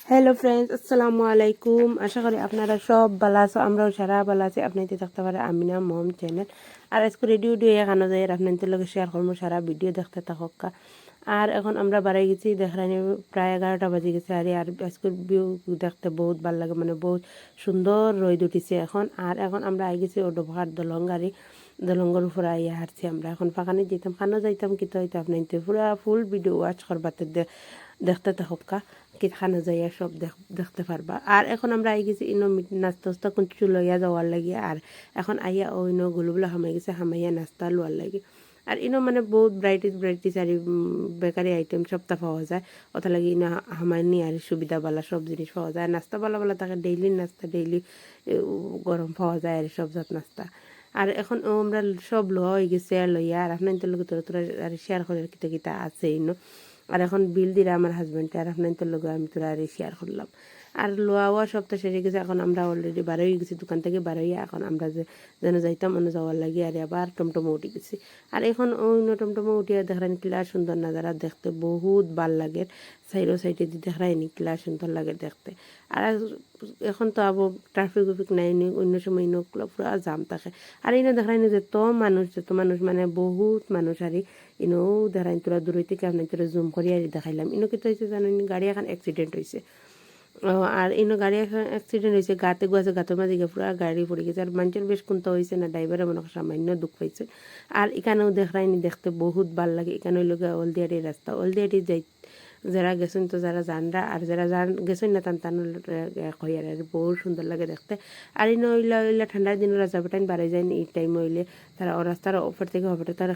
Hello friends, আসসালামু আলাইকুম। আশা করি আপনারা সব ভালো আছো। আমরাও সারা ভালো আছি। আপনাদের দেখতে পারে আমিনা মম চ্যানেল। আর আজকে রেডিও দিয়ে এখানে যাই আপনাদের লগে শেয়ার করবো সারা ভিডিও দেখতে থাকা। আর এখন আমরা বাড়াই গেছি দেখানি প্রায় 11টা বাজে গেছে। আর আজকের ভিউ দেখতে বহুত ভালো লাগে, মানে বহুত সুন্দর রোদ উঠিছে এখন। আর এখন আমরা আই গেছি ওডোভার দলঙ্গারি দলঙ্গর উপরে আইয়া হারছি আমরা। এখন ফাঁকানি যেতাম খানো যাইতাম কিন্তু হয়তো আপনাদের পুরা ফুল ভিডিও ওয়াচ করবাতে দেখতে থাকা কি খানো যাইয়া সব দেখতে পারবা। আর এখন আমরা আই গেছি ইনো নাস্তা টাস্তা কিছু লইয়া যাওয়ার লাগে। আর এখন আইয়া ও ইনো গুলোগুলো হামাই গেছে, হামাইয়া নাস্তা লোয়ার লাগে। আর ইনো মানে বহুত ব্রাইটিস আর বেকারি আইটেম সবটা পাওয়া যায়। ওটা লাগে ইনো হামাইনি আর সুবিধা বালা সব জিনিস পাওয়া যায়। নাস্তা বালা থাকে, ডেইলি নাস্তা ডেইলি গরম পাওয়া যায় আর সব জাত নাস্তা। আর এখন আমরা সব লোয়া হয়ে গেছে আর লইয়া। আর আপনাদের লোক তোরা আর শেয়ার করার কিতা কিতা আছে ইনো। আর এখন বিল দিলে আমার হাজব্যান্ডে আর আপনাদের লোক আমি তোরা আর শেয়ার করলাম। আর লোয়া সপ্তাহ শেষে গেছে। এখন আমরা অলরেডি বারোই গেছি দোকান থেকে বারোইয়া। এখন আমরা যেন যাইতাম অন্য যাওয়ার লাগে আর আবার টমটমো উঠে গেছি। আর এখন অন্য টমটমো উঠিয়া দেখলেন কিলা সুন্দর নাজারা দেখতে বহুত ভাল লাগে। সাইডে দিয়ে দেখলেন কিলা সুন্দর লাগে দেখতে। আর এখন তো আবার ট্রাফিক উফিক নাই, অন্য সময় পুরা জাম থাকে। আর ইনো দেখলেন যত মানুষ মানে বহুত মানুষ। আর ইনো দেখাইন তোরা দূর থেকে আপনার তোরা জুম করি আর দেখাইলাম। ইনো কিন্তু হয়েছে জানেন গাড়ি এখন অ্যাক্সিডেন্ট হয়েছে। আর ইনো গাড়ি এখন অ্যাক্সিডেন্ট হয়েছে, গাতে গুয়াছে, গাতের মাঝে গিয়ে পুরা গাড়ি পড়ে গেছে। আর মানুষের বেশ কোনটা হয়েছে না, ড্রাইভারের মনে সামান্য দুঃখ পাইছে। আর এখানেও দেখাইনি দেখতে বহুত ভাল লাগে। এখানে লোক হলদিয়াটির রাস্তা, হলদিয়াটি যাই যারা গেছেন তো যারা জানরা, আর যারা গেছেন না টান কই আর বহুত সুন্দর লাগে দেখতে। আর ইনো ইলা ঠান্ডার দিনে রাজা বেটাইন বাড়াই যায় এই টাইম হইলে তারা রাস্তার অফার থেকে তারা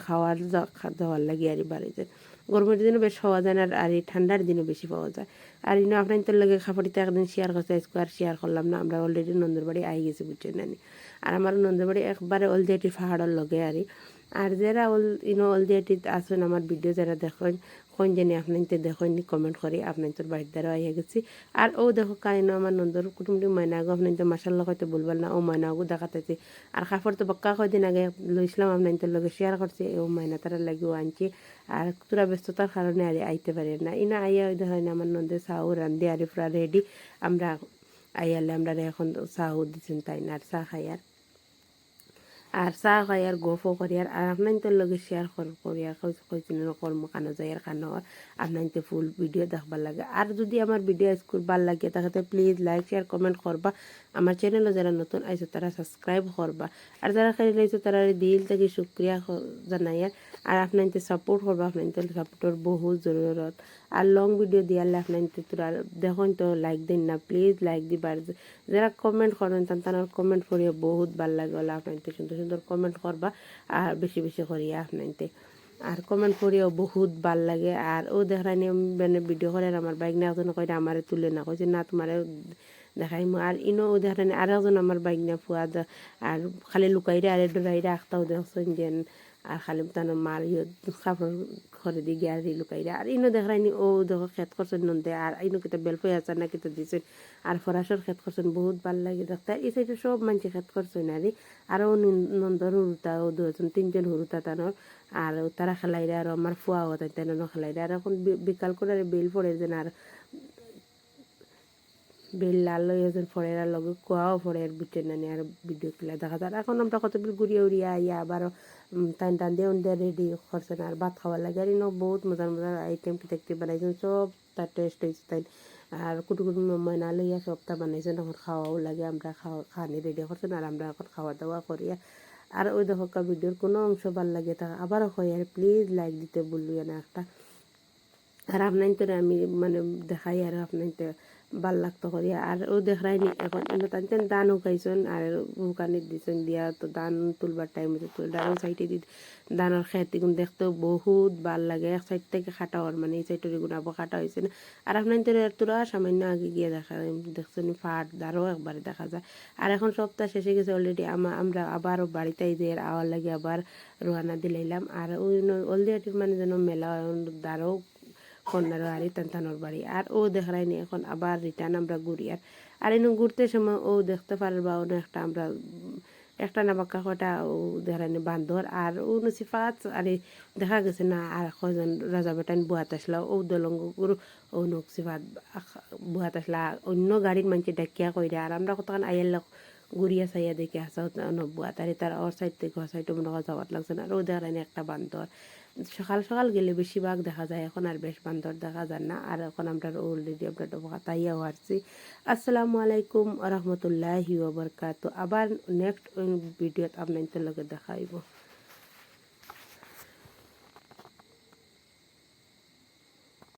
যাওয়ার লাগে আর বাড়াই যায়। গরমের দিনে বেশ পাওয়া যায় না, আর এই ঠান্ডার দিনে বেশি পাওয়া যায়। আর ইনো আপনার তোর লাগে খাবারটা একদিন শেয়ার করতে আর শেয়ার করলাম না। আমরা অলরেডি নন্দরবাড়ি আই গেছি বুঝছেন নানি। আর আমার নন্দরবাড়ি একবারে অলদিয়াটি পাহাড়ের লগে আর যারা অলদিয়াটিত আছেন আমার ভিডিও যারা দেখেন কোন জানি আপনাদের দেখেন কমেন্ট করি আপনাদের বাড়ির দ্বারা আইয়া গেছি। আর ও দেখো কাইনো আমার নন্দর কুটুমটি ময়নাগো আপনাদের মাসাল্লাহ হয়তো বলবার না, ও ময়নাগো দেখাতেছি। আর কাপড় তো বাক্কা কয়দিন আগে লইছিলাম আপনাদের লগে শেয়ার করছি, ও ময়না তারা লাগিও আনছি। আর তোরা ব্যস্ততার কারণে আর আইতে পারে না। ইনা আইয়া দেখেন আমার নন্দের চাউ রান্ধি আর পুরা রেডি। আমরা আইয়ালে আমরা এখন চাউ দিচ্ছেন তাই না, আর চা খাই আর চা খাই আর গফও করি। আর আপনাদের লগে শেয়ার করি আর কইছিল কর্ম কানো যায় আর কানো আপনাদের ফুল ভিডিও দেখবার লাগে। আর যদি আমার ভিডিও স্কুল ভাল লাগে তাহলে প্লিজ লাইক শেয়ার কমেন্ট করবা। আমার চ্যানেলও যারা নতুন আইসো তারা সাবস্ক্রাইব করবা। আর যারা খালি লাইছো তারা দিল থেকে শুক্রিয়া জানাই। আর আপনাদের সাপোর্ট করবা, আপনাদের সাপোর্টের বহু জরুরত। আর লং ভিডিও দিয়ালে আপনাদের তোরা দেখুন তো লাইক দিন না, প্লিজ লাইক দিবার। যারা কমেন্ট করেন তার কমেন্ট করিয়া বহুত ভাল লাগে। আপনাদের সুন্দর সুন্দর কমেন্ট করবা আর বেশি বেশি করিয়া আপনাদের আর কমেন্ট করিয়াও বহুত ভাল লাগে। আর ও দেখানি মানে ভিডিও করে আমার বাইক না একজন কইরা আমারে তুলে না, কইছে না তোমারে দেখাইমু। আর ইনো ও দেখানি আর একজন আমার বাইক না ফুয়া আর খালি লুকাইরে আর ডরাইরে আখতাও দেখছেন যেন। আর খালি তার মার কাপড় ঘরে দিয়ে গিয়ে আর লুকাইরে। আর ইনো দেখাইনি ও দেখো খেত করছেন নন্দে। আর ইনো কিতা বেলফই আছে না কিতা দিছেন। আর ফরাসর খেত করছেন বহুত ভাল লাগে দেখতে। এই সাইডে সব মানুষে খেত করছেন আর ও নন্দর হুরুতা ও দুজন তিনজন হুরুতা তানোর। আর তারা খেলাইরে আর আমার ফুয়াও তাই তেন খেলাইরে। আর এখন বিকাল করে বেল পড়ে যেন আর বেল লাল লইয়া যেন ফড়ে আর লগে কুয়াও ফড়ে আর বুঝতে নানি আর ভিডিও কিলা দেখা যায়। এখন আমরা কত বিল ঘুরিয়ে উড়িয়ে আইয়া আবারও টান দিয়ে উন্ডে রেডি করছেন আর ভাত খাওয়ার লাগে। আর বহুত মজার আইটেম দেখতে বানাইছেন, সব তার টেস্ট হয়েছে তাই। আর কুটুকুটু ময়না লইয়া সবটা বানাইছেন, এখন খাওয়াও লাগে। আমরা খানি রেডি করছেন আর আমরা এখন খাওয়া দাওয়া করিয়া। আর ওই দেখো ভিডিওর কোনো অংশ ভাল লাগে তা আবারও হয় আর প্লিজ লাইক দিতে বলবি না একটা। আর আপনাদের আমি মানে দেখাই আর আপনাদের ভাল লাগতো করি। আর ও দেখায়নি এখন টানছেন দান উকাইছেন আর উকানি দিছেন দিয়া তো দান তুলবার টাইম হচ্ছে তুলে দান সাইডে দি দানের খেত এগুন দেখতেও বহুত ভাল লাগে। এক সাইড থেকে খাটা হওয়ার মানে এই সাইডের এগুন আবার খাটা হয়েছে না। আর আপনাদের তোরা সামান্য আগে গিয়ে দেখা দেখছেন ফাট দারও একবারে দেখা যায়। আর এখন সপ্তাহ শেষে গেছে অলরেডি। আমরা আবারও বাড়িতে ঈদের আওয়ার লাগে আবার রোয়ানা দিলাইলাম। আর ওই অলদিয়াটির মানে যেন মেলা দারও কন্যার বাড়ি তানোর বাড়ি। আর ও দেখায়নি এখন আবার রিটার্ন আমরা ঘুরি। আর এনে ঘুরতে সময় ও দেখতে পারবা অনেক একটা আমরা একটা না বাক্কা কটা ও দেখানি বান্দর আর ও নসিফাত আরে দেখা গেছে না আর কজন রাজা বেটান বুয়াত আসলা ও দলঙ্গ গুরু ও নকসিফাত বুয়াত আসলা অন্য গাড়ির মানুষে ডাকিয়া কইরা আর আমরা কতক্ষণ আইয়ার লোক গুড়িয়া চাইয়া দেখে আসা নব্বুয়া তার ওর সাইড থেকে ওর সাইডে মনে হয় যাওয়ার লাগছে না আর ও দেখানি একটা বান্দর সকাল সকাল গেলে বেশিরভাগ দেখা যায় এখন আর বেশ বান্দর দেখা যায় না আর এখন আমরা অলরেডি আমরা তাইয়াও আসছি আসসালামু আলাইকুম রহমতুল্লাহি ওবরকাত আবার নেক্সট ভিডিওত আপনাদের লগে দেখাইব